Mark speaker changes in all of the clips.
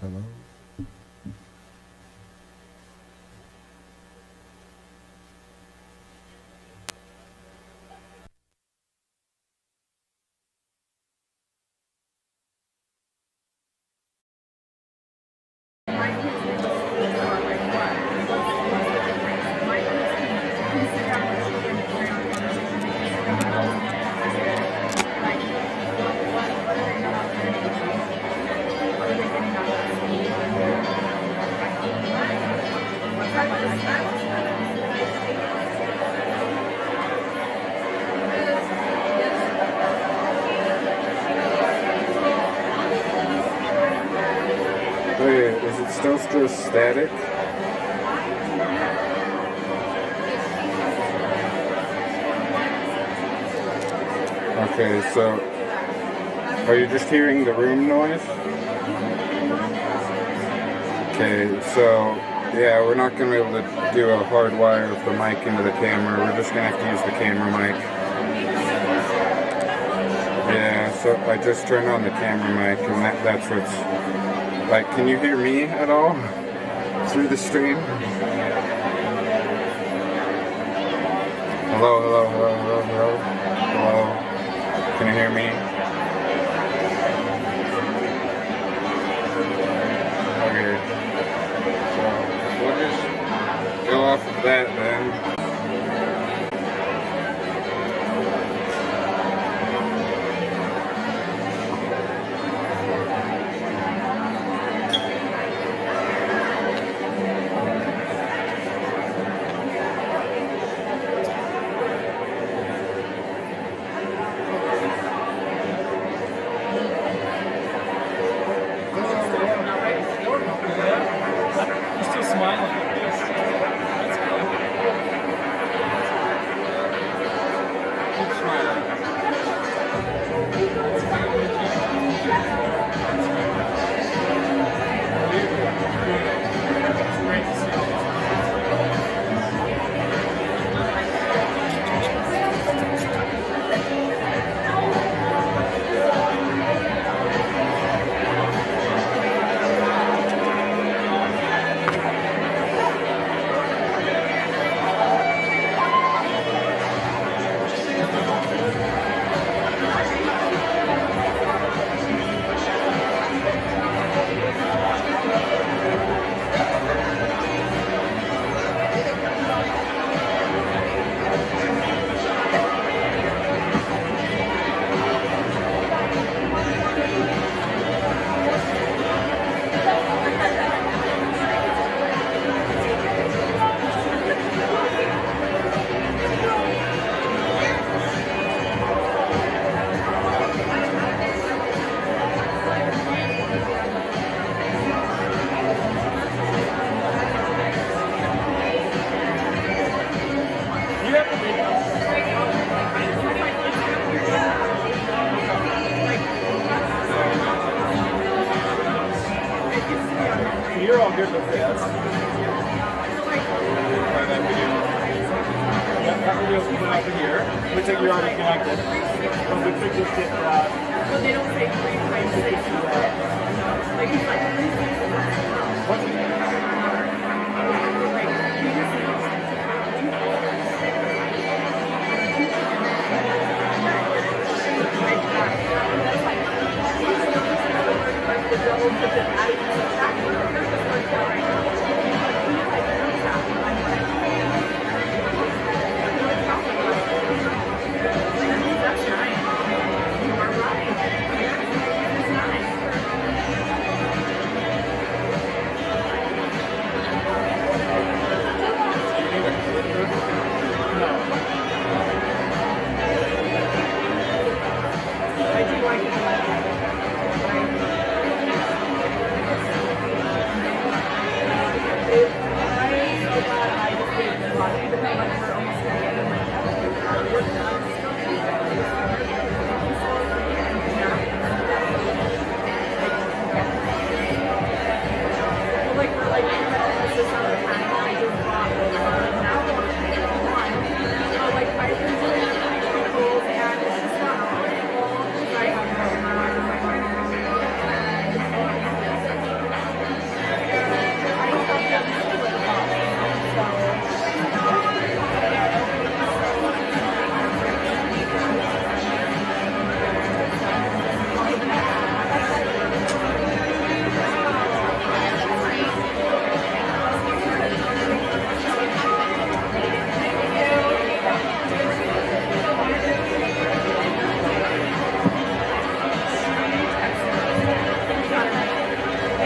Speaker 1: Hello? Wait, is it still static? Okay, so are you just hearing the room noise? Okay, so yeah, we're not going to be able to do a hard wire of the mic into the camera. We're just going to have to use the camera mic. Yeah, so I just turned on the camera mic and that's what's... Like, can you hear me at all through the stream? Hello, hello, hello, hello, hello, hello. Can you hear me? Okay. So, we'll just go off of that then.
Speaker 2: You're all good with that. That video's put up in here. Looks like you're already connected. But we could just get
Speaker 3: But they don't say 3 times 6. Like it's like 3 times.
Speaker 2: what's it?
Speaker 3: That's nice. You are right. It's nice.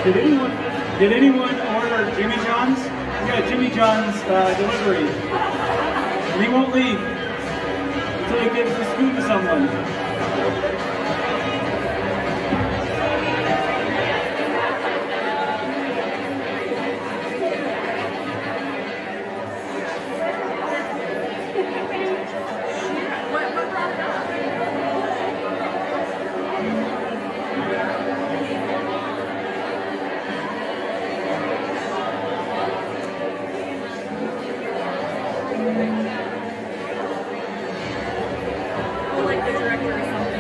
Speaker 2: Did anyone order Jimmy John's? We got Jimmy John's delivery. He won't leave until he gives the spoon to someone.
Speaker 3: Like the director or something.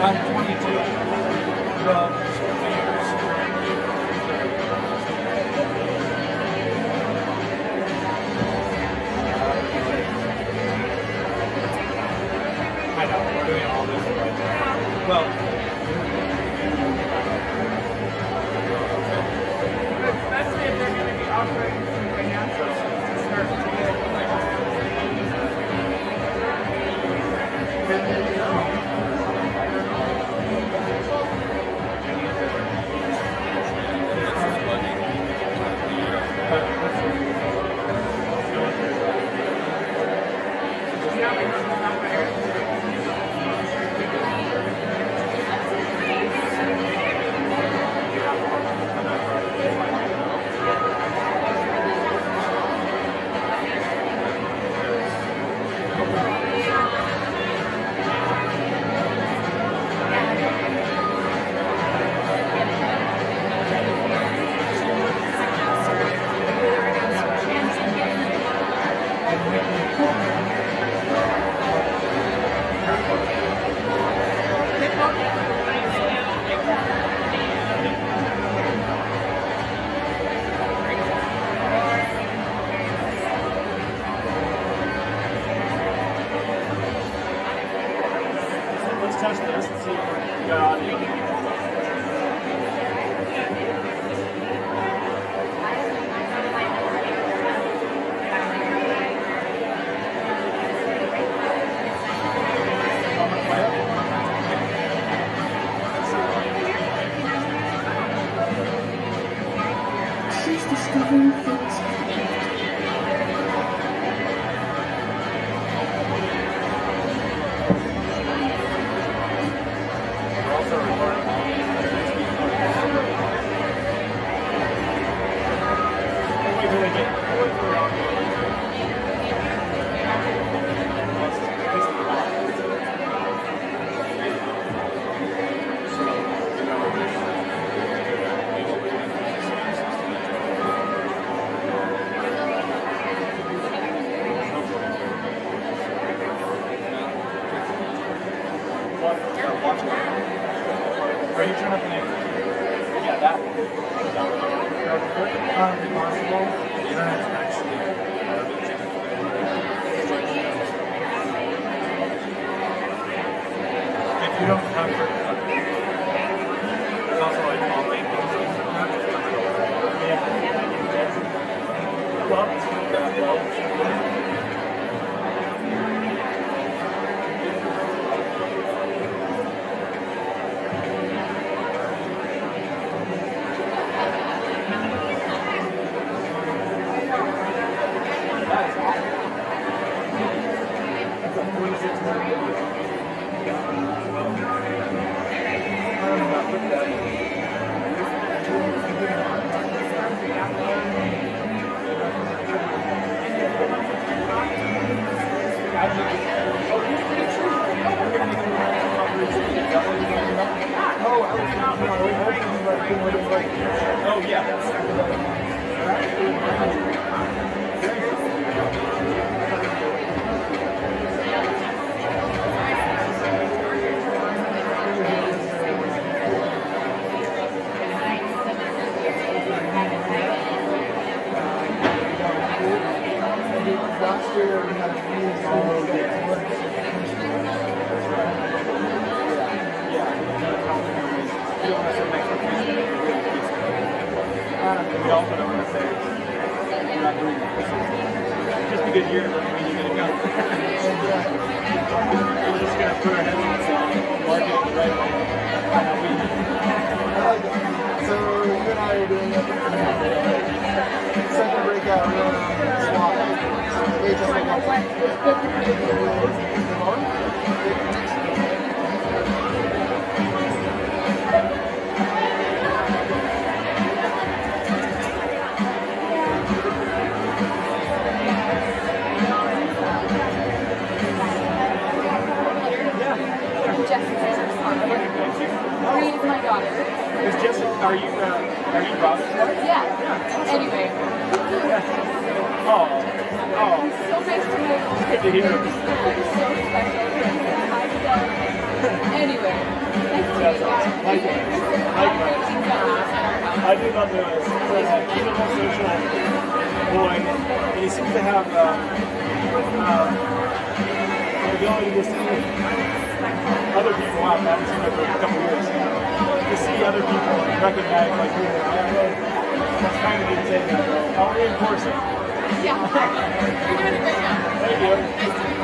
Speaker 2: I'm 22. Well, I know, we're doing all this right now. Well,
Speaker 3: Especially if they're going to be offering financial start to get
Speaker 2: let's test this and see if we got audio.
Speaker 4: She's discovering things.
Speaker 2: We're also recording all these. Wait till they get. Wait till the audio. Watch it. Or you turn up the name. Yeah, that one. Possible. The internet's actually if you don't have there's also like online games. Yeah. Well, it's not that well. Oh, yeah. something else that I'm going to say. We're not doing that. Just because you're here doesn't mean you're going to come. We're just going to put our headlines on, market it the right way.
Speaker 5: So you and I are doing it. Second breakout room swap.
Speaker 3: Reed is my daughter.
Speaker 2: Is Jessica, are you Rob's wife?
Speaker 3: Yeah. Anyway.
Speaker 2: Oh.
Speaker 3: So nice to meet you.
Speaker 2: Good to hear.
Speaker 3: So special. Hi to them. Anyway. Nice to meet you.
Speaker 2: Likewise. I do love Lewis. He's a more social boy, and he seems to have the ability to see other people out. I haven't seen him for a couple years. To see other people and recognize like who they are. That's kind of neat to say that, though. I'll reinforce it.
Speaker 3: Yeah. You're doing a great job.
Speaker 2: Thank you.
Speaker 3: Nice to meet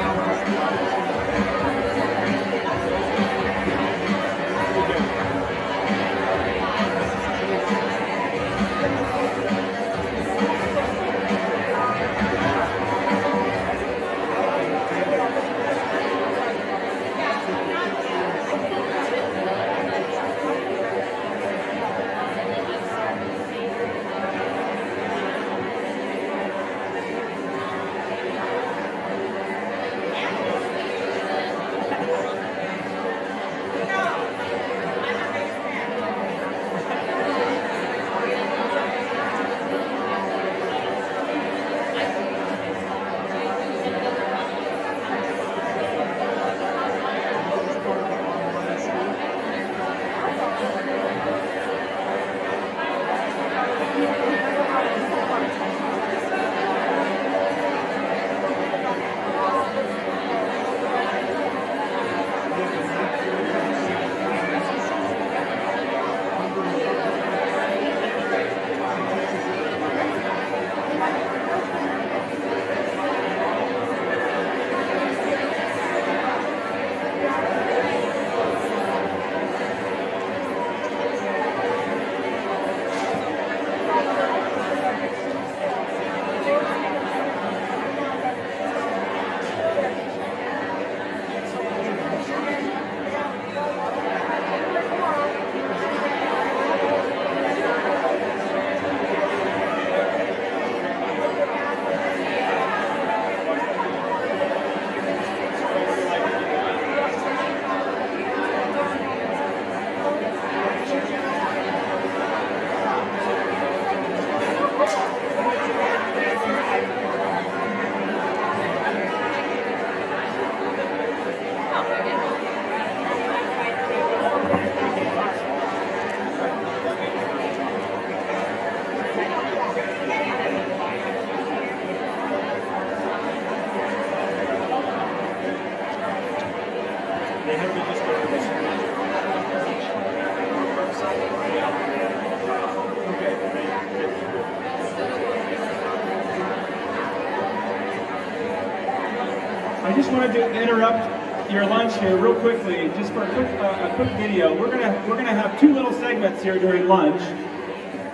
Speaker 2: I just wanted to interrupt your lunch here real quickly, just for a quick video. We're gonna have two little segments here during lunch.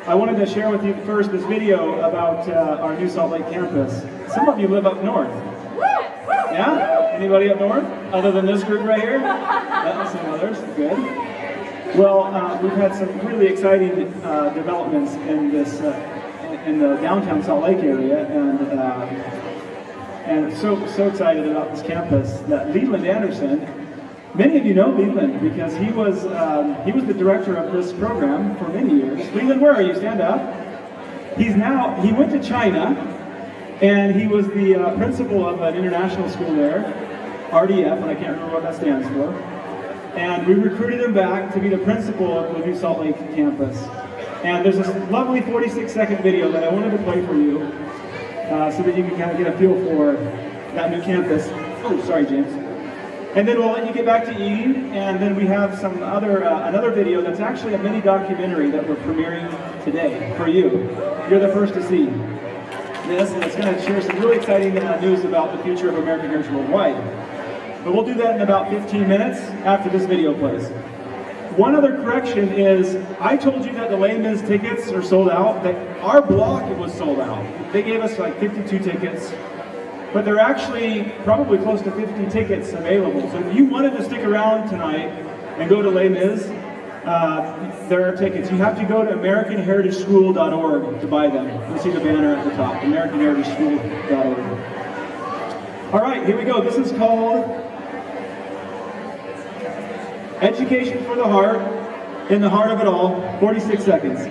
Speaker 2: I wanted to share with you first this video about our New Salt Lake campus. Some of you live up north. Yeah? Anybody up north? Other than this group right here? Yeah, some others. Good. Well, we've had some really exciting developments in this in the downtown Salt Lake area, and so excited about this campus that Leland Anderson. Many of you know Leland because he was the director of this program for many years. Leland, where are you? Stand up. He went to China, and he was the principal of an international school there, RDF, and I can't remember what that stands for. And we recruited him back to be the principal of the New Salt Lake campus. And there's this lovely 46-second video that I wanted to play for you so that you can kind of get a feel for that new campus. Oh, sorry, James. And then we'll let you get back to eating, and then we have some other another video that's actually a mini documentary that we're premiering today for you. You're the first to see this, and it's going to share some really exciting news about the future of American Heritage Worldwide. But we'll do that in about 15 minutes after this video plays. One other correction is, I told you that the Les Mis tickets are sold out. That our block was sold out. They gave us like 52 tickets. But there are actually probably close to 50 tickets available. So if you wanted to stick around tonight and go to Les Mis, there are tickets. You have to go to AmericanHeritageSchool.org to buy them. You see the banner at the top, AmericanHeritageSchool.org. All right, here we go. This is called Education for the Heart, in the heart of it all, 46 seconds.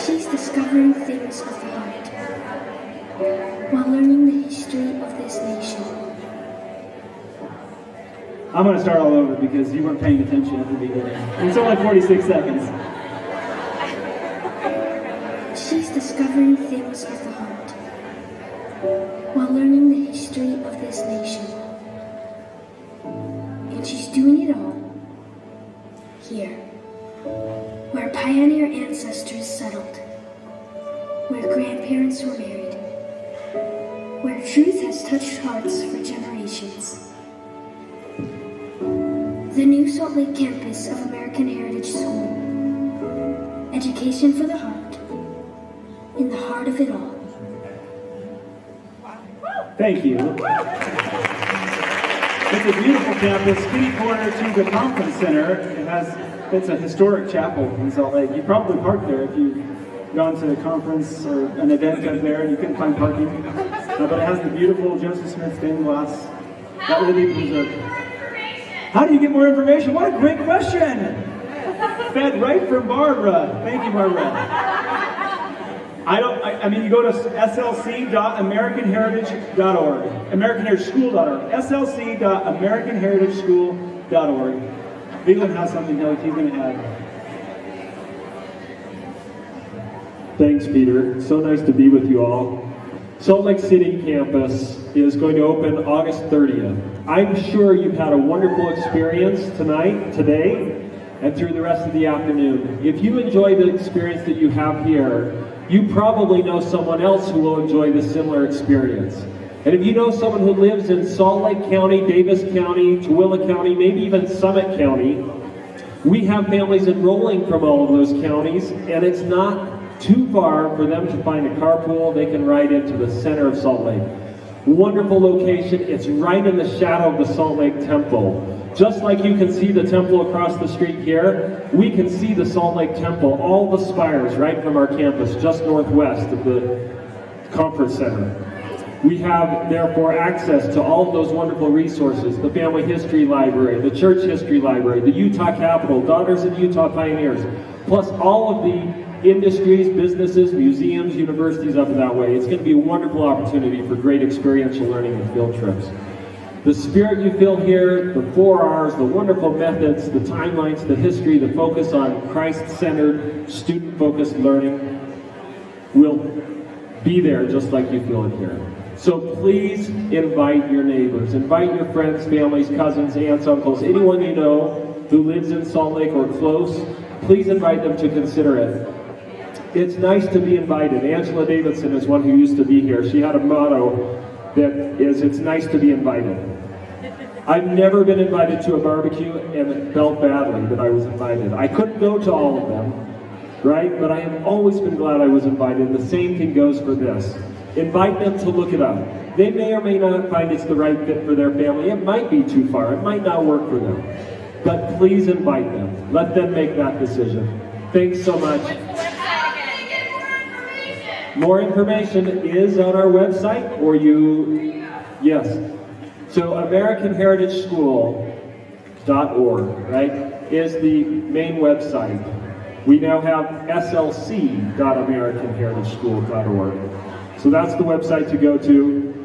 Speaker 4: She's discovering things of the heart while learning the history of this nation.
Speaker 2: I'm going to start all over because you weren't paying attention at the beginning. It's only 46 seconds.
Speaker 4: She's discovering things of the heart while learning the history of this nation. And she's doing it all here, where pioneer ancestors settled, where grandparents were married, where truth has touched hearts for generations. The new Salt Lake campus of American Heritage School. Education for the heart, in the heart of it all.
Speaker 2: Thank you. It's a beautiful campus, kitty corner to the conference center. It's a historic chapel in Salt Lake. You probably parked there if you've gone to a conference or an event up there and you couldn't find parking. But it has the beautiful Joseph Smith stained glass. That will be preserved. How do you get more information? What a great question! Fed right from Barbara. Thank you, Barbara. I mean, you go to slc.americanheritage.org, AmericanHeritageSchool.org, slc.americanheritageschool.org. Leland has something he's going to add.
Speaker 6: Thanks, Peter. So nice to be with you all. Salt Lake City campus is going to open August 30th. I'm sure you've had a wonderful experience today, and through the rest of the afternoon. If you enjoy the experience that you have here, you probably know someone else who will enjoy the similar experience. And if you know someone who lives in Salt Lake County, Davis County, Tooele County, maybe even Summit County, we have families enrolling from all of those counties, and it's not too far for them to find a carpool. They can ride into the center of Salt Lake. Wonderful location. It's right in the shadow of the Salt Lake Temple. Just like you can see the temple across the street here, we can see the Salt Lake Temple, all the spires right from our campus, just northwest of the conference center. We have, therefore, access to all of those wonderful resources, the Family History Library, the Church History Library, the Utah Capitol, Daughters of Utah Pioneers, plus all of the industries, businesses, museums, universities up that way. It's going to be a wonderful opportunity for great experiential learning and field trips. The spirit you feel here, the 4 R's, the wonderful methods, the timelines, the history, the focus on Christ-centered, student-focused learning will be there just like you feel it here. So please invite your neighbors, invite your friends, families, cousins, aunts, uncles, anyone you know who lives in Salt Lake or close. Please invite them to consider it. It's nice to be invited. Angela Davidson is one who used to be here. She had a motto that is, it's nice to be invited. I've never been invited to a barbecue and felt badly that I was invited. I couldn't go to all of them, right? But I have always been glad I was invited. The same thing goes for this. Invite them to look it up. They may or may not find it's the right fit for their family. It might be too far. It might not work for them. But please invite them. Let them make that decision. Thanks so much. More information is on our website, or yes. So AmericanHeritageSchool.org, right, is the main website. We now have slc.AmericanHeritageSchool.org. So that's the website to go to.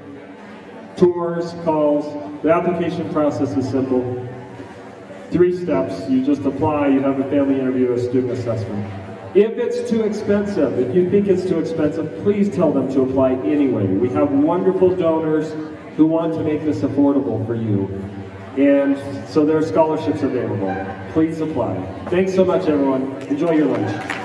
Speaker 6: Tours, calls, the application process is simple. 3 steps, you just apply, you have a family interview, a student assessment. If it's too expensive, if you think it's too expensive, please tell them to apply anyway. We have wonderful donors who want to make this affordable for you. And so there are scholarships available. Please apply. Thanks so much, everyone. Enjoy your lunch.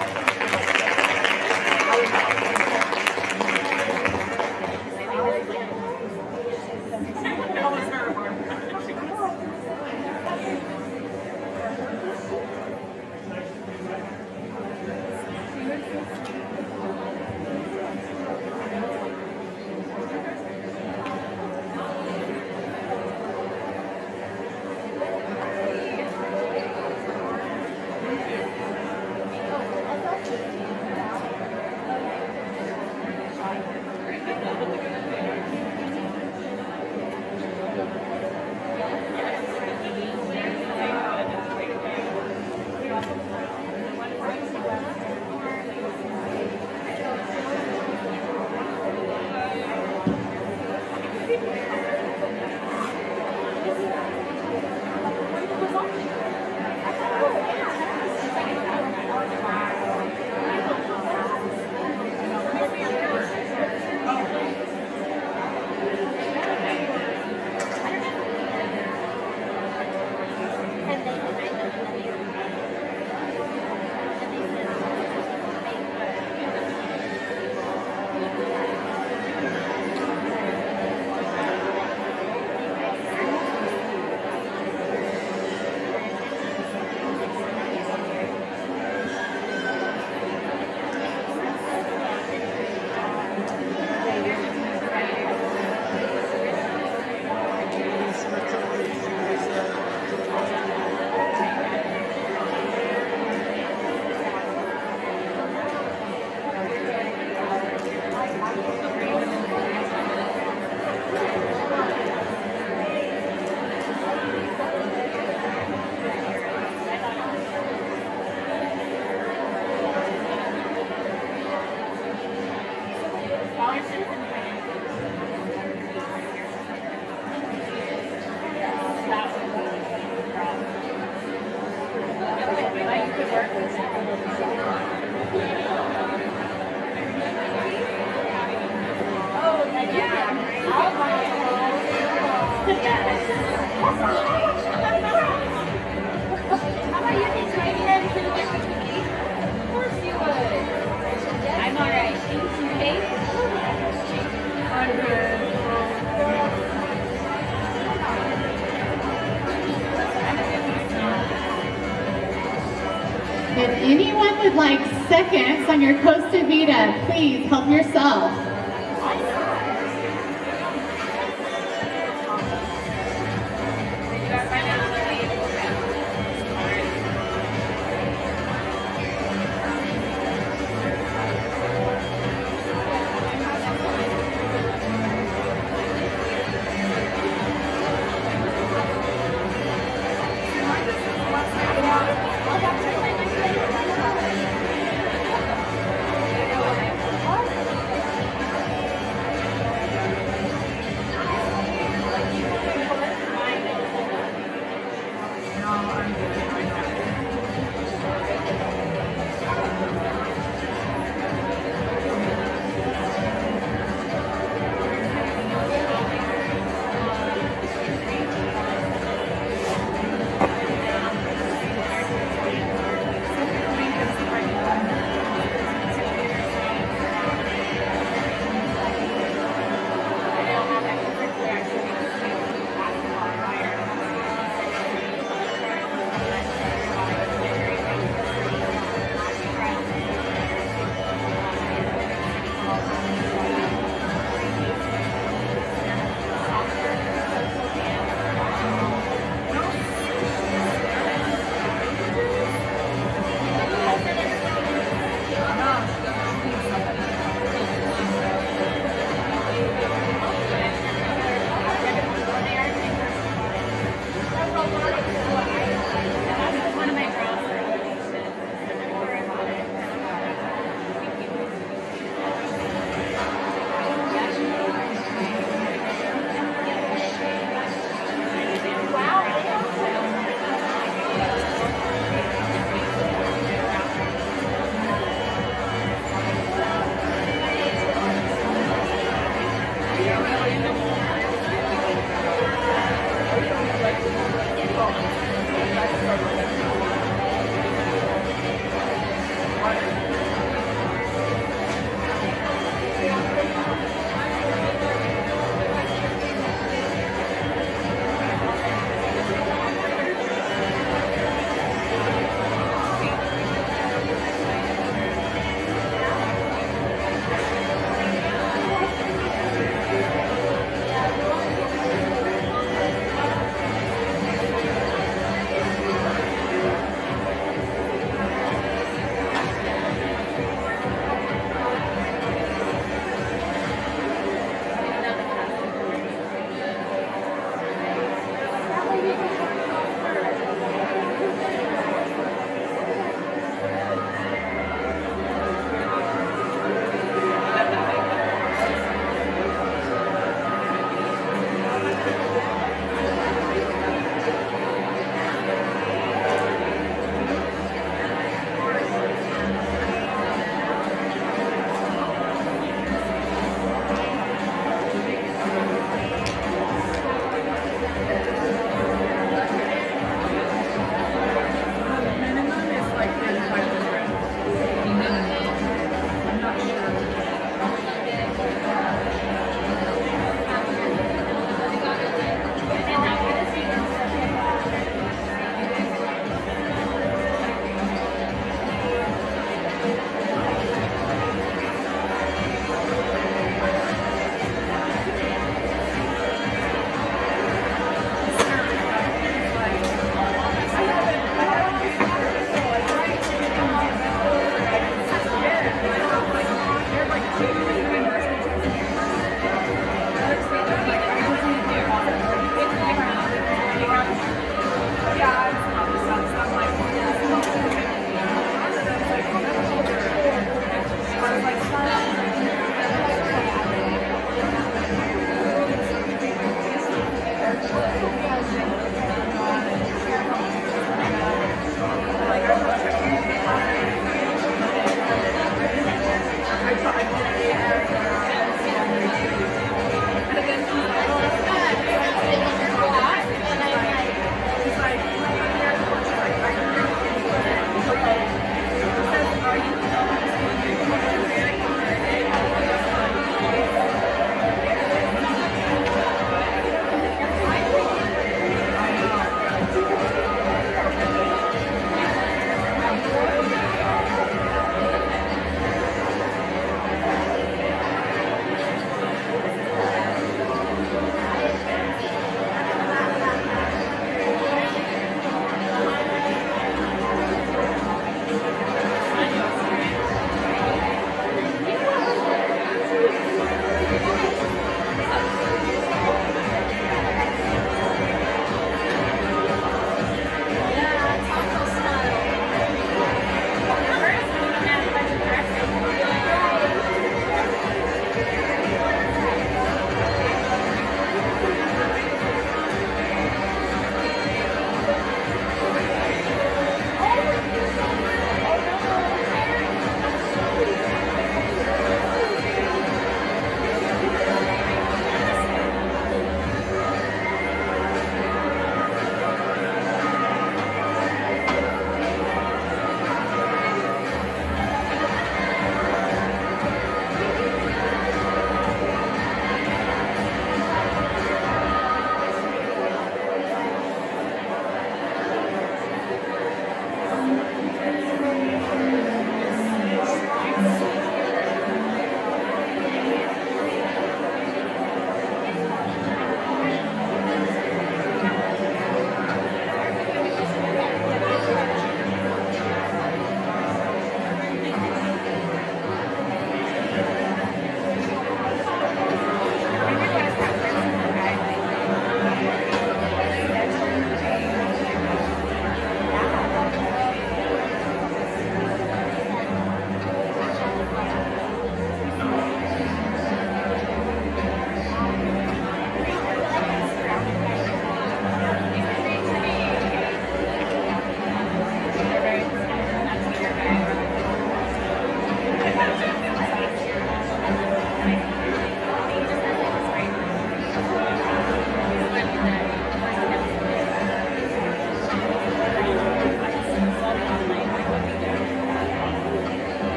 Speaker 7: If anyone would like seconds on your Costa Vida, please help yourself.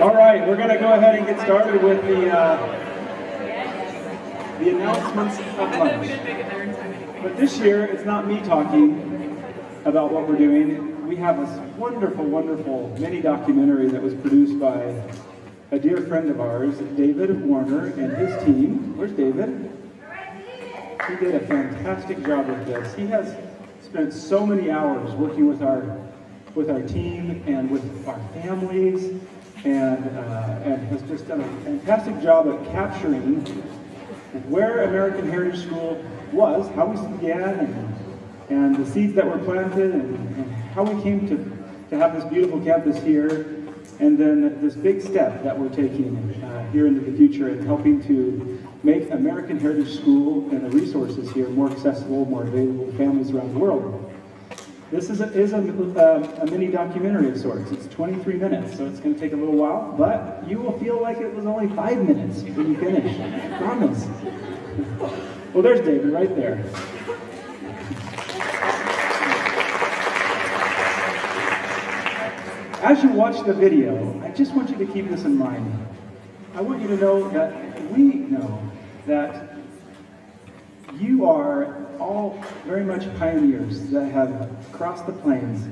Speaker 2: All right, we're going to go ahead and get started with the announcements of lunch. But this year, it's not me talking about what we're doing. We have this wonderful, wonderful mini documentary that was produced by a dear friend of ours, David Warner, and his team. Where's David? He did a fantastic job with this. He has spent so many hours working with our team and with our families, and has just done a fantastic job at capturing where American Heritage School was, how we began, and the seeds that were planted, and how we came to have this beautiful campus here, and then this big step that we're taking here into the future in helping to make American Heritage School and the resources here more accessible, more available to families around the world. This is a mini documentary of sorts. It's 23 minutes, so it's going to take a little while, but you will feel like it was only 5 minutes when you finish. I promise. Well, there's David right there. As you watch the video, I just want you to keep this in mind. I want you to know that we know that you are all very much pioneers that have crossed the plains.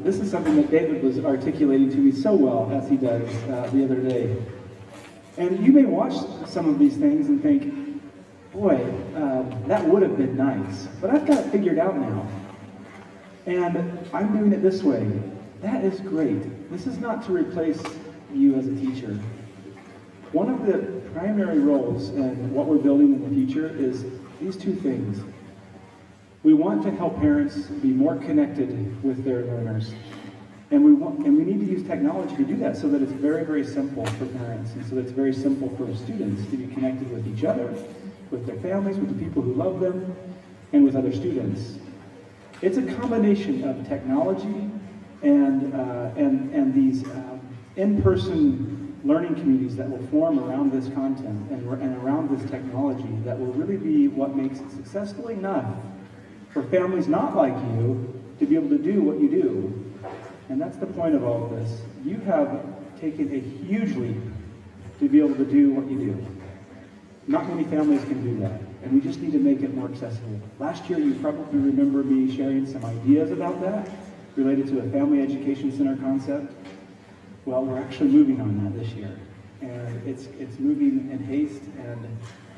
Speaker 2: This is something that David was articulating to me so well, as he does the other day. And you may watch some of these things and think, boy, that would have been nice, but I've got it figured out now. And I'm doing it this way. That is great. This is not to replace you as a teacher. One of the primary roles in what we're building in the future is these two things. We want to help parents be more connected with their learners. And we need to use technology to do that so that it's very, very simple for parents, and so that it's very simple for students to be connected with each other, with their families, with the people who love them, and with other students. It's a combination of technology and these in-person learning communities that will form around this content and around this technology that will really be what makes it successful enough for families not like you to be able to do what you do. And that's the point of all of this. You have taken a huge leap to be able to do what you do. Not many families can do that, and we just need to make it more accessible. Last year, you probably remember me sharing some ideas about that related to a family education center concept. Well, we're actually moving on that this year, and it's moving in haste, and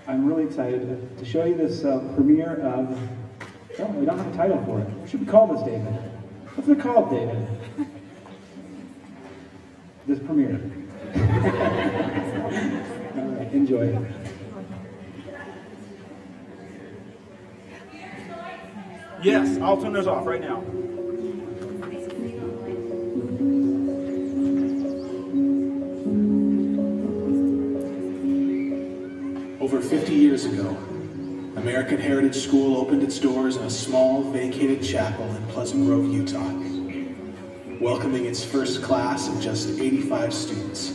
Speaker 2: I'm really excited to show you this premiere of, oh, we don't have a title for it. What should we call this, David? What's it called, David? This premiere. All right, enjoy. Yes, I'll turn those off right now.
Speaker 8: Over 50 years ago, American Heritage School opened its doors in a small, vacated chapel in Pleasant Grove, Utah, welcoming its first class of just 85 students.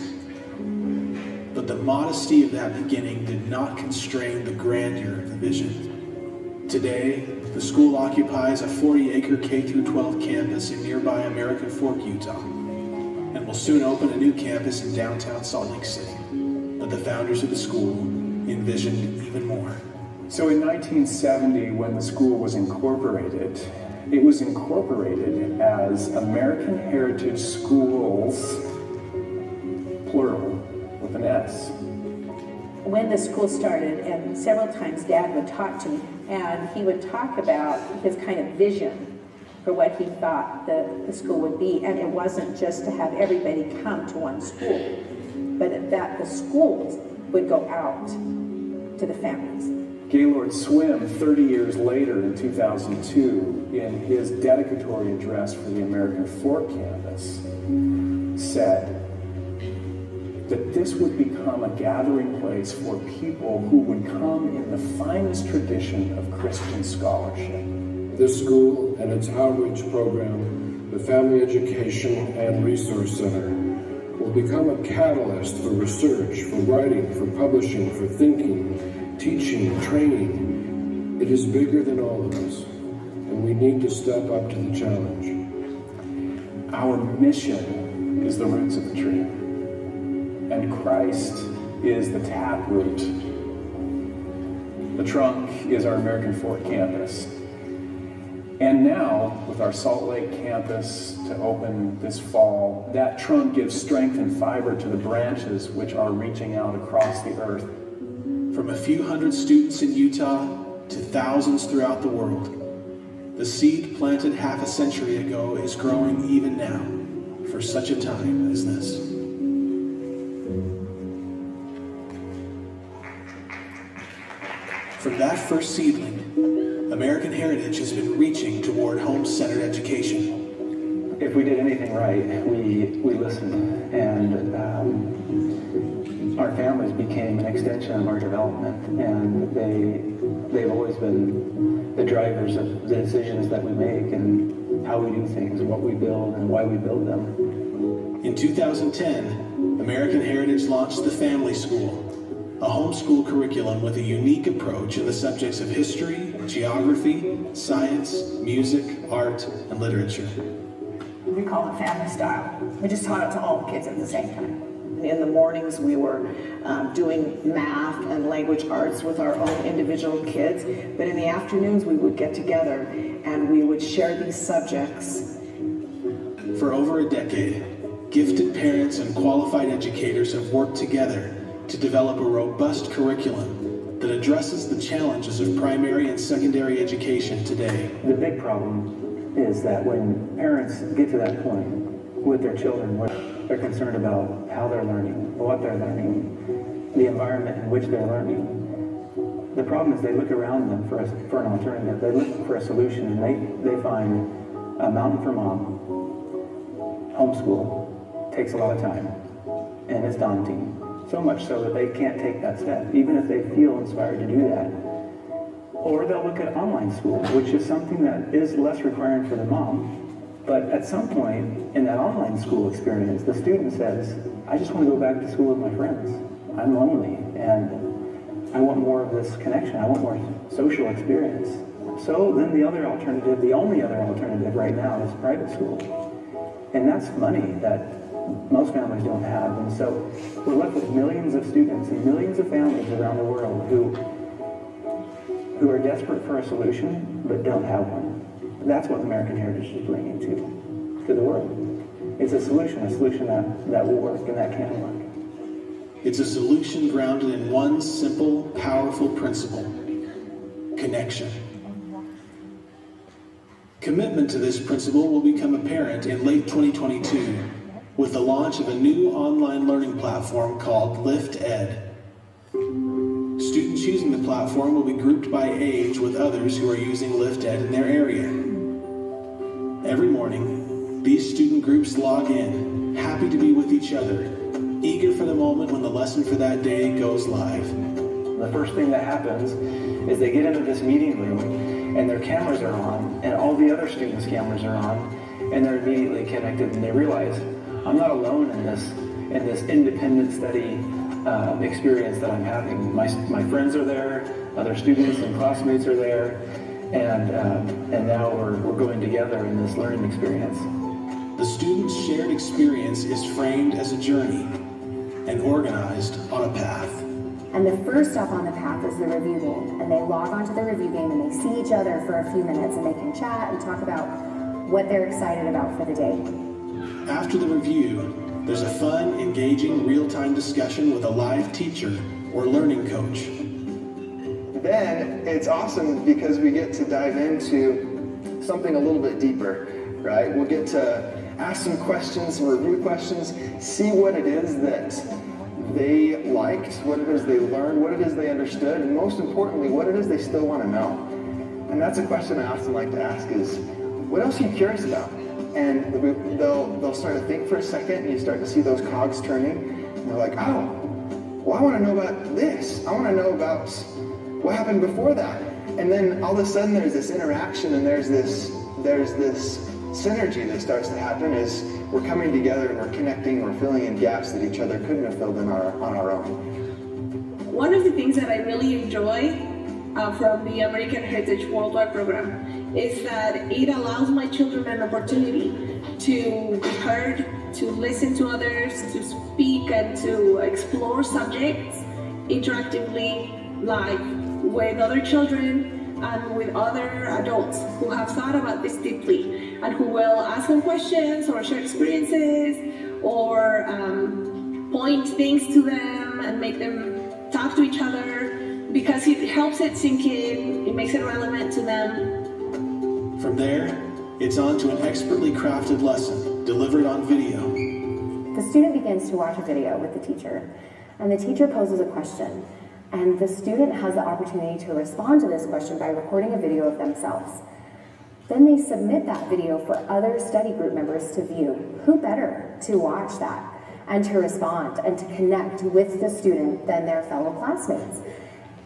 Speaker 8: But the modesty of that beginning did not constrain the grandeur of the vision. Today, the school occupies a 40-acre K-12 campus in nearby American Fork, Utah, and will soon open a new campus in downtown Salt Lake City. But the founders of the school envisioned even more.
Speaker 9: So in 1970, when the school was incorporated, it was incorporated as American Heritage Schools, plural, with an S.
Speaker 10: When the school started, and several times Dad would talk to me, and he would talk about his kind of vision for what he thought the school would be. And it wasn't just to have everybody come to one school, but that the schools would go out to the families.
Speaker 9: Gaylord Swim, 30 years later in 2002, in his dedicatory address for the American Fork campus, said that this would become a gathering place for people who would come in the finest tradition of Christian scholarship.
Speaker 11: This school and its outreach program, the Family Education and Resource Center, will become a catalyst for research, for writing, for publishing, for thinking, teaching, training. It is bigger than all of us, and we need to step up to the challenge.
Speaker 9: Our mission is the roots of the tree. and Christ is the taproot. The trunk is our American Fork campus. And now, with our Salt Lake campus to open this fall, that trunk gives strength and fiber to the branches which are reaching out across the earth.
Speaker 8: From a few hundred students in Utah to thousands throughout the world, the seed planted half a century ago is growing even now for such a time as this. From that first seedling, American Heritage has been reaching toward home-centered education.
Speaker 9: If we did anything right, we listened, and our families became an extension of our development, and they've always been the drivers of the decisions that we make and how we do things, what we build, and why we build them.
Speaker 8: In 2010, American Heritage launched the Family School, a homeschool curriculum with a unique approach in the subjects of history, geography, science, music, art, and literature.
Speaker 12: We call it family style. We just taught it to all the kids at the same time. In the mornings, we were doing math and language arts with our own individual kids, but in the afternoons, we would get together and we would share these subjects.
Speaker 8: For over a decade, gifted parents and qualified educators have worked together to develop a robust curriculum that addresses the challenges of primary and secondary education today.
Speaker 9: The big problem is that when parents get to that point with their children, where they're concerned about how they're learning, what they're learning, the environment in which they're learning, the problem is they look around them for an alternative. They look for a solution, and they find a mountain for mom. Homeschool takes a lot of time, and it's daunting. So much so that they can't take that step, even if they feel inspired to do that. Or they'll look at online school, which is something that is less requiring for the mom. But at some point in that online school experience, the student says, I just want to go back to school with my friends. I'm lonely, and I want more of this connection. I want more social experience. So then the other alternative, the only other alternative right now is private school. And that's money that most families don't have. And so we're left with millions of students and millions of families around the world who are desperate for a solution but don't have one. That's what American Heritage is bringing to the world. It's a solution that will work and that can work.
Speaker 8: It's a solution grounded in one simple, powerful principle: connection. Commitment to this principle will become apparent in late 2022 with the launch of a new online learning platform called LiftEd. Students using the platform will be grouped by age with others who are using LiftEd in their area. Every morning, these student groups log in, happy to be with each other, eager for the moment when the lesson for that day goes live.
Speaker 9: The first thing that happens is they get into this meeting room and their cameras are on and all the other students' cameras are on, and they're immediately connected, and they realize, I'm not alone in this independent study experience that I'm having. My friends are there, other students and classmates are there, and now we're going together in this learning experience.
Speaker 8: The students' shared experience is framed as a journey and organized on a path.
Speaker 13: And the first stop on the path is the review game, and they log onto the review game and they see each other for a few minutes, and they can chat and talk about what they're excited about for the day.
Speaker 8: After the review, there's a fun, engaging, real-time discussion with a live teacher or learning coach.
Speaker 5: Then it's awesome because we get to dive into something a little bit deeper, right? We'll get to ask some questions, some review questions, see what it is that they liked, what it is they learned, what it is they understood, and most importantly, what it is they still want to know. And that's a question I often like to ask is, what else are you curious about? And they'll start to think for a second, and you start to see those cogs turning, and they're like, oh, well, I want to know about this. I want to know about what happened before that. And then all of a sudden there's this interaction, and there's this synergy that starts to happen as we're coming together and we're connecting, we're filling in gaps that each other couldn't have filled in on our own.
Speaker 3: One of the things that I really enjoy from the American Heritage Worldwide program is that it allows my children an opportunity to be heard,
Speaker 14: to listen to others, to speak and to explore subjects interactively, like with other children and with other adults who have thought about this deeply and who will ask them questions or share experiences or point things to them and make them talk to each other, because it helps it sink in, it makes it relevant to them.
Speaker 8: From there, it's on to an expertly crafted lesson delivered on video.
Speaker 13: The student begins to watch a video with the teacher, and the teacher poses a question, and the student has the opportunity to respond to this question by recording a video of themselves. Then they submit that video for other study group members to view. Who better to watch that and to respond and to connect with the student than their fellow classmates?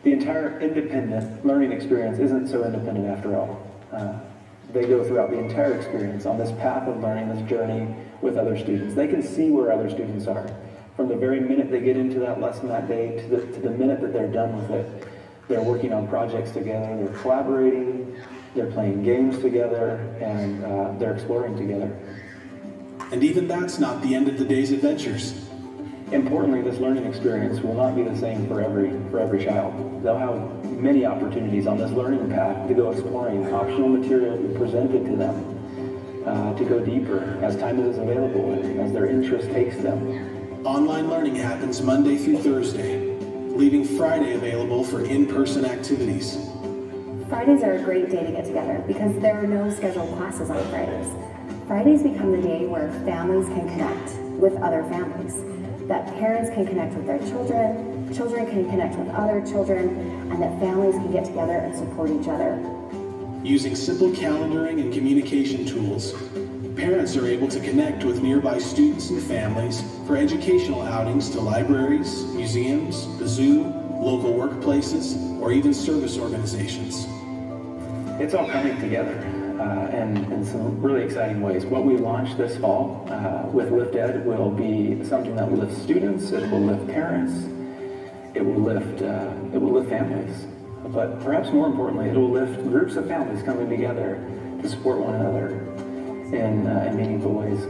Speaker 15: The entire independent learning experience isn't so independent after all. They go throughout the entire experience on this path of learning, this journey with other students. They can see where other students are. From the very minute they get into that lesson that day to the minute that they're done with it. They're working on projects together, they're collaborating, they're playing games together, and they're exploring together.
Speaker 8: And even that's not the end of the day's adventures.
Speaker 15: Importantly, this learning experience will not be the same for every child. They'll have many opportunities on this learning path to go exploring optional material presented to them, to go deeper as time is available and as their interest takes them.
Speaker 8: Online learning happens Monday through Thursday, leaving Friday available for in-person activities.
Speaker 13: Fridays are a great day to get together because there are no scheduled classes on Fridays. Fridays become the day where families can connect with other families, that parents can connect with their children, children can connect with other children, and that families can get together and support each other.
Speaker 8: Using simple calendaring and communication tools, parents are able to connect with nearby students and families for educational outings to libraries, museums, the zoo, local workplaces, or even service organizations.
Speaker 15: It's all coming together in some really exciting ways. What we launched this fall with Lift Ed will be something that will lift students, it will lift parents, it will lift families. But perhaps more importantly, it will lift groups of families coming together to support one another in meaningful ways.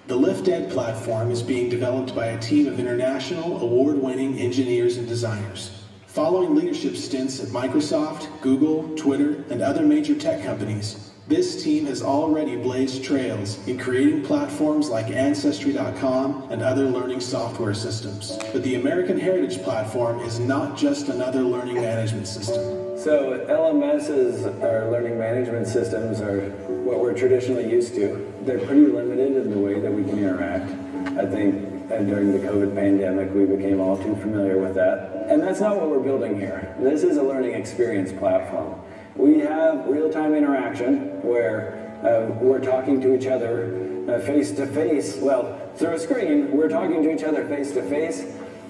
Speaker 8: The Lift Ed platform is being developed by a team of international award-winning engineers and designers. Following leadership stints at Microsoft, Google, Twitter, and other major tech companies, this team has already blazed trails in creating platforms like Ancestry.com and other learning software systems. But the American Heritage Platform is not just another learning management system.
Speaker 16: So LMSs, or learning management systems, are what we're traditionally used to. They're pretty limited in the way that we can interact. I think during the COVID pandemic, we became all too familiar with that. And that's not what we're building here. This is a learning experience platform. We have real-time interaction where we're talking to each other face-to-face. Well, through a screen, we're talking to each other face-to-face,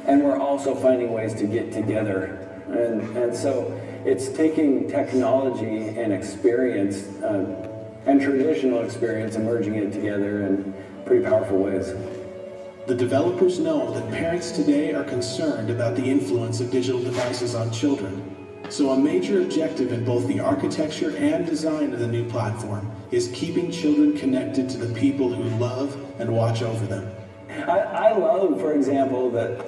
Speaker 16: and we're also finding ways to get together. And so it's taking technology and experience and traditional experience and merging it together in pretty powerful ways.
Speaker 8: The developers know that parents today are concerned about the influence of digital devices on children. So a major objective in both the architecture and design of the new platform is keeping children connected to the people who love and watch over them.
Speaker 16: I love, for example, that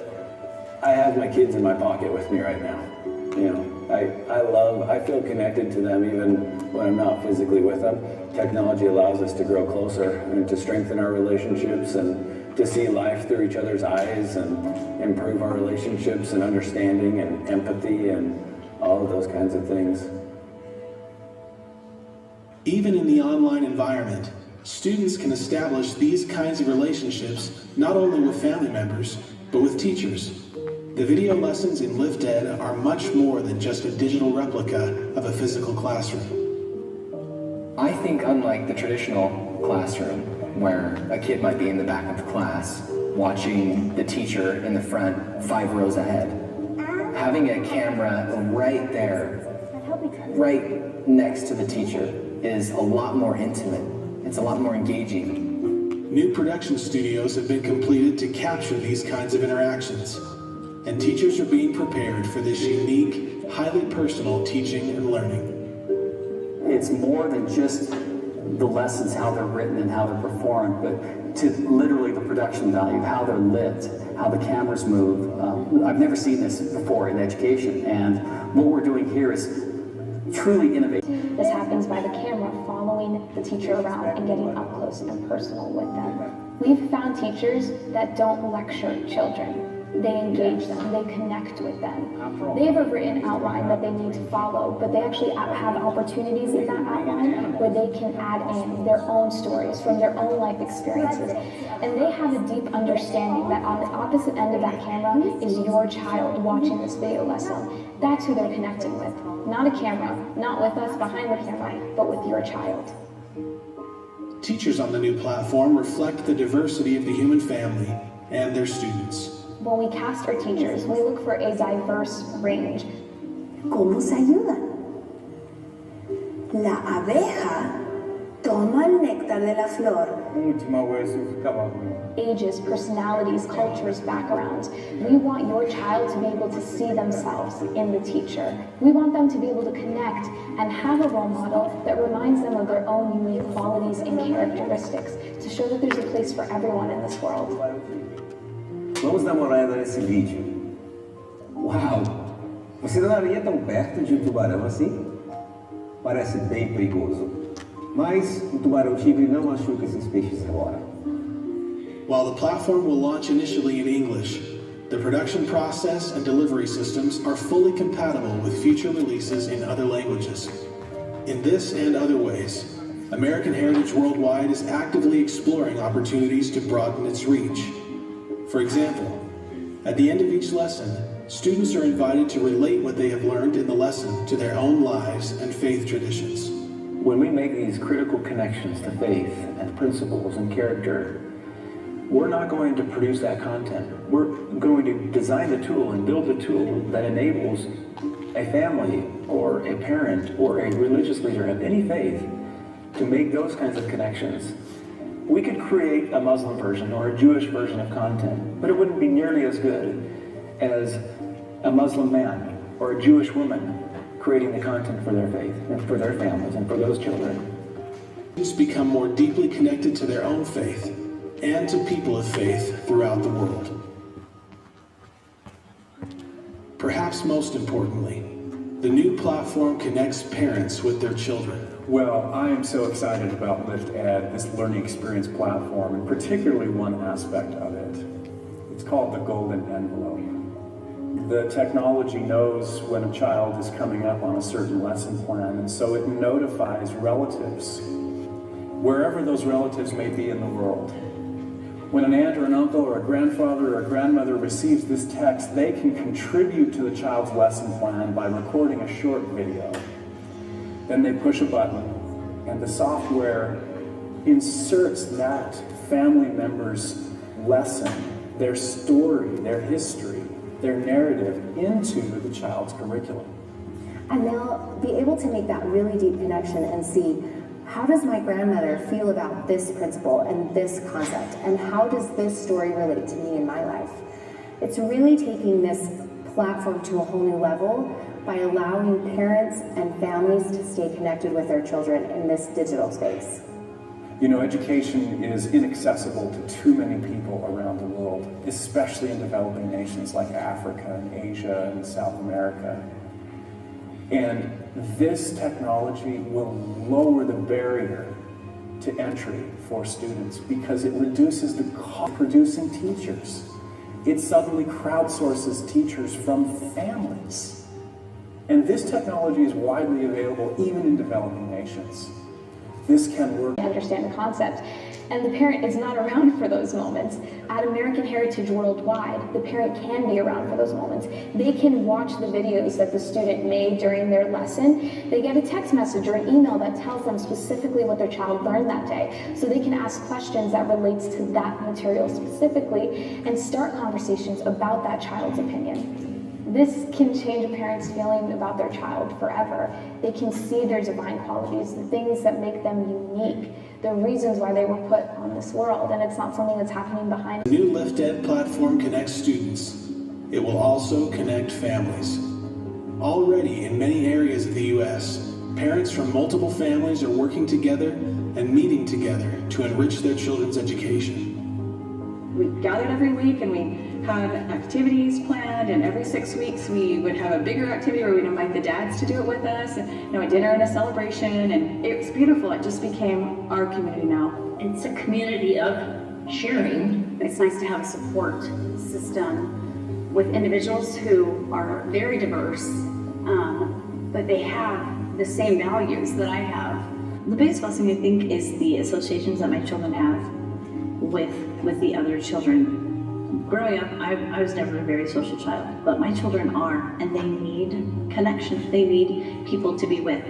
Speaker 16: I have my kids in my pocket with me right now. You know, I feel connected to them even when I'm not physically with them. Technology allows us to grow closer and to strengthen our relationships and to see life through each other's eyes and improve our relationships and understanding and empathy and all of those kinds of things.
Speaker 8: Even in the online environment, students can establish these kinds of relationships not only with family members, but with teachers. The video lessons in Lift Ed are much more than just a digital replica of a physical classroom.
Speaker 17: I think unlike the traditional classroom, where a kid might be in the back of the class, watching the teacher in the front 5 rows ahead, having a camera right there, right next to the teacher, is a lot more intimate. It's a lot more engaging.
Speaker 8: New production studios have been completed to capture these kinds of interactions, and teachers are being prepared for this unique, highly personal teaching and learning.
Speaker 18: It's more than just the lessons, how they're written and how they're performed, but to literally the production value, how they're lit, how the cameras move. I've never seen this before in education, and what we're doing here is truly innovative.
Speaker 19: This happens by the camera following the teacher around and getting up close and personal with them. We've found teachers that don't lecture children. They engage them, they connect with them. They have a written outline that they need to follow, but they actually have opportunities in that outline where they can add in their own stories from their own life experiences. And they have a deep understanding that on the opposite end of that camera is your child watching this video lesson. That's who they're connecting with. Not a camera, not with us behind the camera, but with your child.
Speaker 8: Teachers on the new platform reflect the diversity of the human family and their students.
Speaker 19: When we cast our teachers, we look for a diverse range.
Speaker 20: ¿Cómo se ayudan? La abeja toma el néctar de la flor.
Speaker 19: Ages, personalities, cultures, backgrounds. We want your child to be able to see themselves in the teacher. We want them to be able to connect and have a role model that reminds them of their own unique qualities and characteristics to show that there's a place for everyone in this world.
Speaker 21: Vamos dar uma olhada nesse vídeo. Uau! Você nadaria tão perto de um tubarão assim? Parece bem perigoso. Mas o tubarão-tigre não machuca esses peixes agora.
Speaker 8: While the platform will launch initially in English, the production process and delivery systems are fully compatible with future releases in other languages. In this and other ways, American Heritage Worldwide is actively exploring opportunities to broaden its reach. For example, at the end of each lesson, students are invited to relate what they have learned in the lesson to their own lives and faith traditions.
Speaker 15: When we make these critical connections to faith and principles and character, we're not going to produce that content. We're going to design the tool and build the tool that enables a family or a parent or a religious leader of any faith to make those kinds of connections. We could create a Muslim version or a Jewish version of content, but it wouldn't be nearly as good as a Muslim man or a Jewish woman creating the content for their faith and for their families and for those children.
Speaker 8: Students become more deeply connected to their own faith and to people of faith throughout the world. Perhaps most importantly, the new platform connects parents with their children.
Speaker 9: Well, I am so excited about LiftEd, this learning experience platform, and particularly one aspect of it. It's called the golden envelope. The technology knows when a child is coming up on a certain lesson plan, and so it notifies relatives, wherever those relatives may be in the world. When an aunt or an uncle or a grandfather or a grandmother receives this text, they can contribute to the child's lesson plan by recording a short video. Then they push a button, and the software inserts that family member's lesson, their story, their history, their narrative into the child's curriculum.
Speaker 13: And they'll be able to make that really deep connection and see, how does my grandmother feel about this principle and this concept? And how does this story relate to me in my life? It's really taking this platform to a whole new level by allowing parents and families to stay connected with their children in this digital space.
Speaker 9: You know, education is inaccessible to too many people around the world, especially in developing nations like Africa and Asia and South America. And this technology will lower the barrier to entry for students because it reduces the cost of producing teachers. It suddenly crowdsources teachers from families. And this technology is widely available even in developing nations. This can work.
Speaker 19: Understand the concept. And the parent is not around for those moments. At American Heritage Worldwide, the parent can be around for those moments. They can watch the videos that the student made during their lesson. They get a text message or an email that tells them specifically what their child learned that day. So they can ask questions that relates to that material specifically and start conversations about that child's opinion. This can change a parent's feeling about their child forever. They can see their divine qualities, the things that make them unique, the reasons why they were put on this world, and it's not something that's happening behind.
Speaker 8: The new LiftEd platform connects students. It will also connect families. Already in many areas of the U.S., parents from multiple families are working together and meeting together to enrich their children's education.
Speaker 1: We gathered every week and we had activities planned, and every 6 weeks we would have a bigger activity where we'd invite the dads to do it with us, and a dinner and a celebration, and it was beautiful. It just became our community now.
Speaker 22: It's a community of sharing. It's nice to have a support system with individuals who are very diverse, but they have the same values that I have.
Speaker 23: The biggest blessing, I think, is the associations that my children have with the other children. Growing up, I was never a very social child, but my children are, and they need connection. They need people to be with.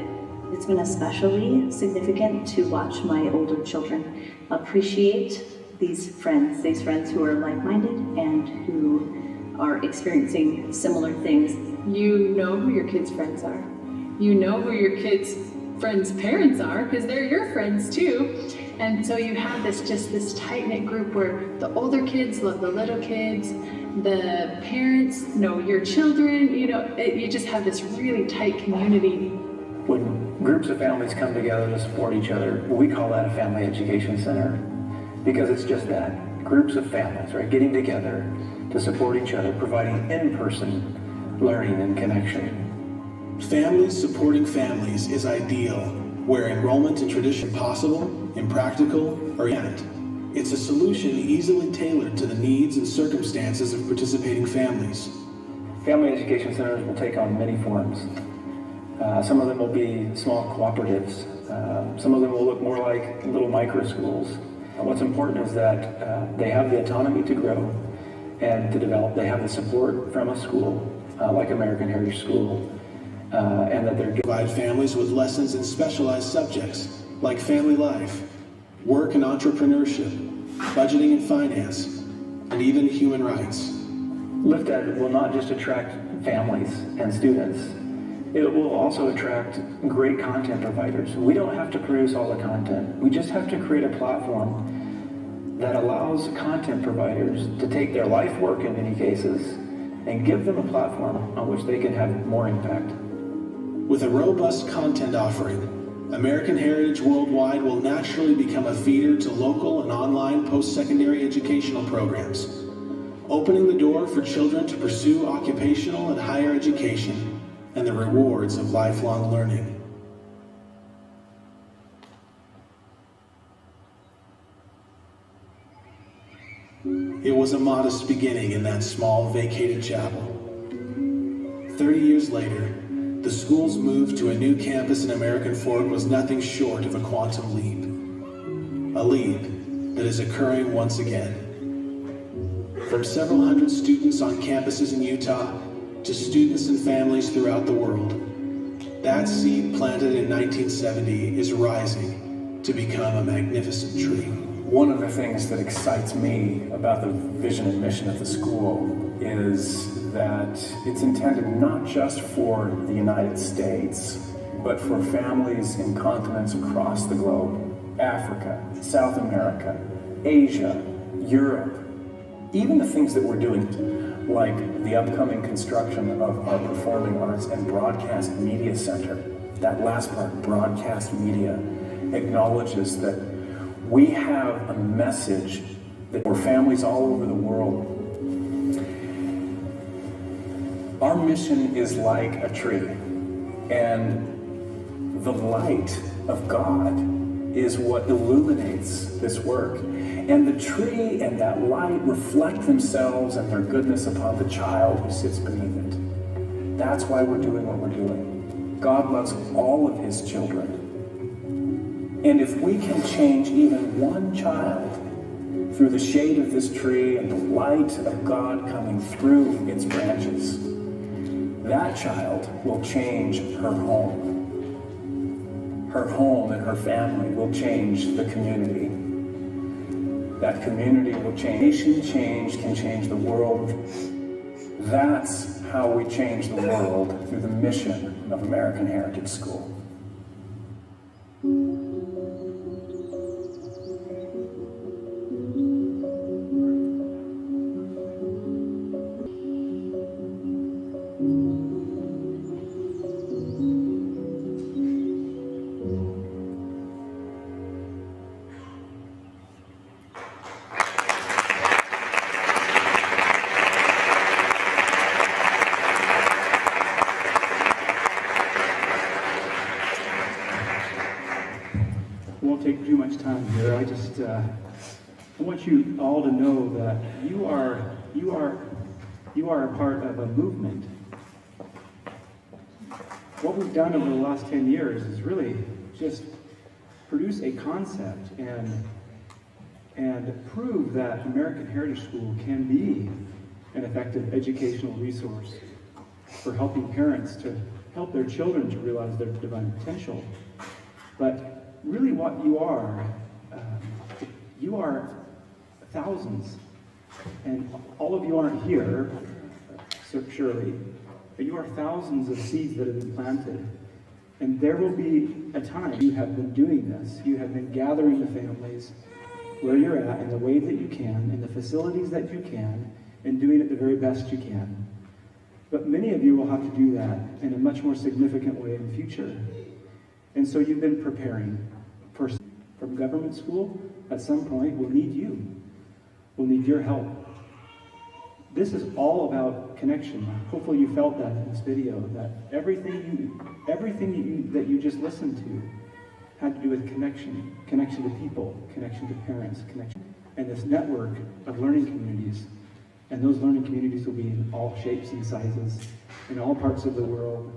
Speaker 23: It's been especially significant to watch my older children appreciate these friends who are like-minded and who are experiencing similar things.
Speaker 7: You know who your kids' friends are. You know who your kids' friends' parents are, because they're your friends too. And so you have this tight-knit group where the older kids love the little kids, the parents know your children, you just have this really tight community.
Speaker 15: When groups of families come together to support each other, we call that a family education center, because it's just that, groups of families, right, getting together to support each other, providing in-person learning and connection.
Speaker 8: Families supporting families is ideal, where enrollment in tradition is possible, impractical, or can't. It's a solution easily tailored to the needs and circumstances of participating families.
Speaker 15: Family education centers will take on many forms. Some of them will be small cooperatives. Some of them will look more like little micro schools. What's important is that they have the autonomy to grow and to develop. They have the support from a school, like American Heritage School, and that they're
Speaker 8: provide families with lessons in specialized subjects like family life, work and entrepreneurship, budgeting and finance, and even human rights.
Speaker 15: LiftEd will not just attract families and students, it will also attract great content providers. We don't have to produce all the content. We just have to create a platform that allows content providers to take their life work in many cases and give them a platform on which they can have more impact.
Speaker 8: With a robust content offering, American Heritage Worldwide will naturally become a feeder to local and online post-secondary educational programs, opening the door for children to pursue occupational and higher education and the rewards of lifelong learning. It was a modest beginning in that small vacated chapel. 30 years later, the school's move to a new campus in American Fork was nothing short of a quantum leap. A leap that is occurring once again. From several hundred students on campuses in Utah to students and families throughout the world, that seed planted in 1970 is rising to become a magnificent tree.
Speaker 9: One of the things that excites me about the vision and mission of the school is that it's intended not just for the United States, but for families in continents across the globe. Africa, South America, Asia, Europe. Even the things that we're doing, like the upcoming construction of our Performing Arts and Broadcast Media Center. That last part, broadcast media, acknowledges that we have a message that for families all over the world. Our mission is like a tree, and the light of God is what illuminates this work. And the tree and that light reflect themselves and their goodness upon the child who sits beneath it. That's why we're doing what we're doing. God loves all of his children. And if we can change even one child through the shade of this tree and the light of God coming through its branches, that child will change her home. Her home and her family will change the community. That community will change. Nation change can change the world. That's how we change the world, through the mission of American Heritage School.
Speaker 2: take too much time here. I just I want you all to know that you are a part of a movement. What we've done over the last 10 years is really just produce a concept and prove that American Heritage School can be an effective educational resource for helping parents to help their children to realize their divine potential. But really what you are thousands, and all of you aren't here, so surely, but you are thousands of seeds that have been planted. And there will be a time you have been doing this. You have been gathering the families where you're at in the way that you can, in the facilities that you can, and doing it the very best you can. But many of you will have to do that in a much more significant way in the future. And so you've been preparing. From government school, at some point, we'll need you. We'll need your help. This is all about connection. Hopefully you felt that in this video, that everything that you just listened to had to do with connection to people, connection to parents, connection, and this network of learning communities. And those learning communities will be in all shapes and sizes, in all parts of the world,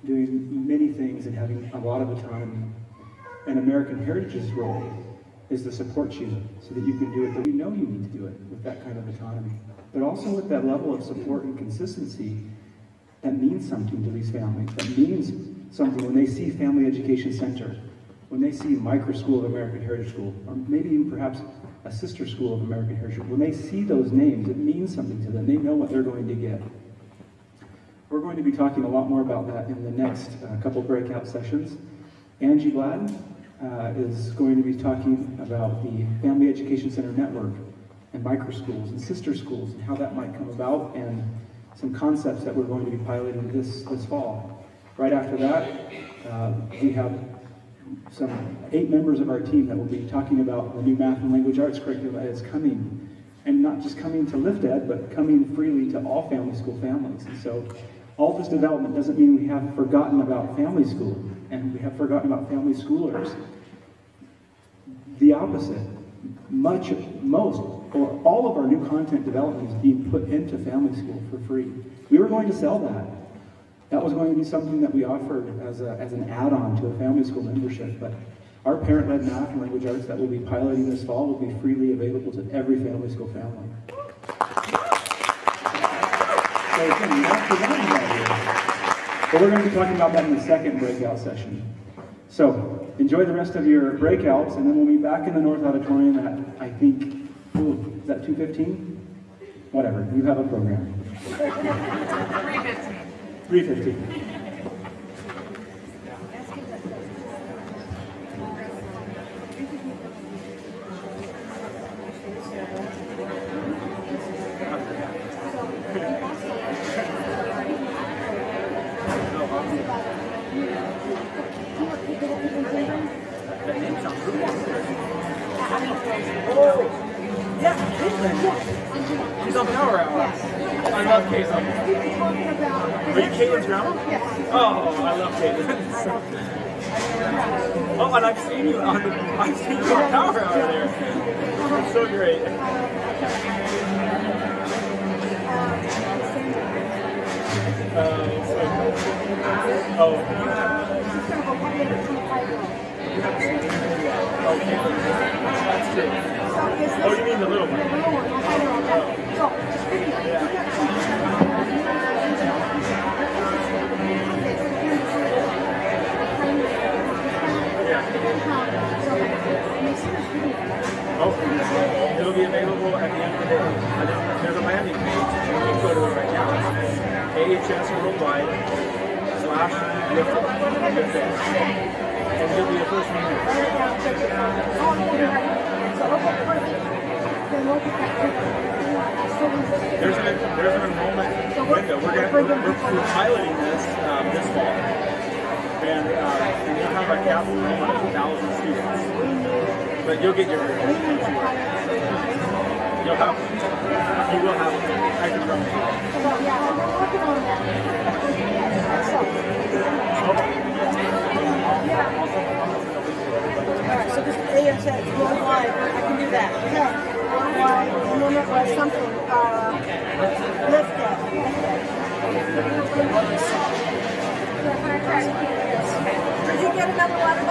Speaker 2: doing many things and having a lot of autonomy. And American Heritage's role is to support you so that you can do it the way you know you need to do it, with that kind of autonomy. But also with that level of support and consistency that means something to these families, that means something when they see Family Education Center, when they see Micro School of American Heritage School, or maybe even perhaps a sister school of American Heritage School, when they see those names, it means something to them. They know what they're going to get. We're going to be talking a lot more about that in the next couple breakout sessions. Angie Gladden is going to be talking about the Family Education Center Network and micro schools and sister schools and how that might come about, and some concepts that we're going to be piloting this fall. Right after that, we have 8 members of our team that will be talking about the new math and language arts curriculum that is coming, and not just coming to Lift Ed, but coming freely to all family school families. And so all this development doesn't mean we have forgotten about family school and we have forgotten about family schoolers. The opposite. Most, or all of our new content development is being put into family school for free. We were going to sell that. That was going to be something that we offered as an add-on to a family school membership, but our parent-led math and language arts that we'll be piloting this fall will be freely available to every family school family. So again, not forgotten about it. But we're going to be talking about that in the second breakout session. So enjoy the rest of your breakouts, and then we'll be back in the North Auditorium at, I think, is that 2:15? Whatever, you have a program. 3:15.
Speaker 4: She's on Power Hour. I love Caitlin. Are you Caitlin's grandma? Oh, I love Caitlin. Oh, and I've seen you on Power Hour there. It's so great. Okay. That's true. Oh, you mean the little one? Oh, it'll be available at the end of the day. There's a landing page. You can go to it right now. AHS Worldwide /Lift Ed. And you'll be the first one here. There's an enrollment window. We're piloting this this fall, and we'll have a cap enrollment of 1,000 students. But you'll get your enrollment. You will have. I can run.
Speaker 12: All right, so this
Speaker 3: Did you get another water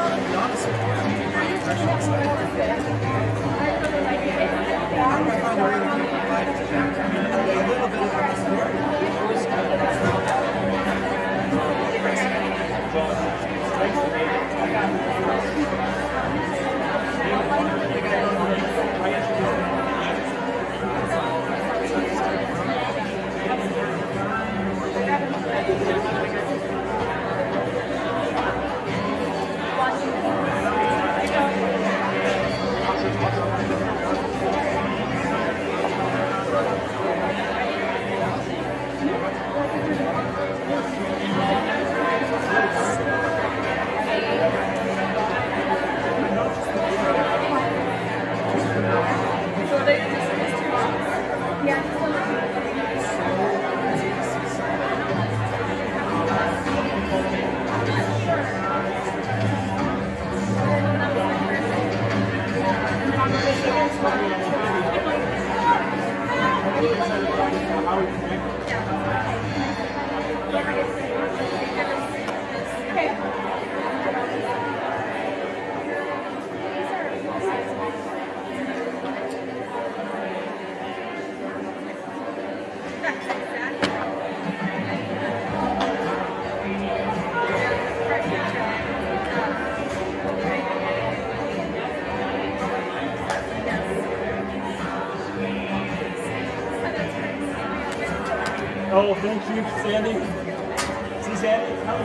Speaker 4: Oh, thank you, Sandy. See Sandy? How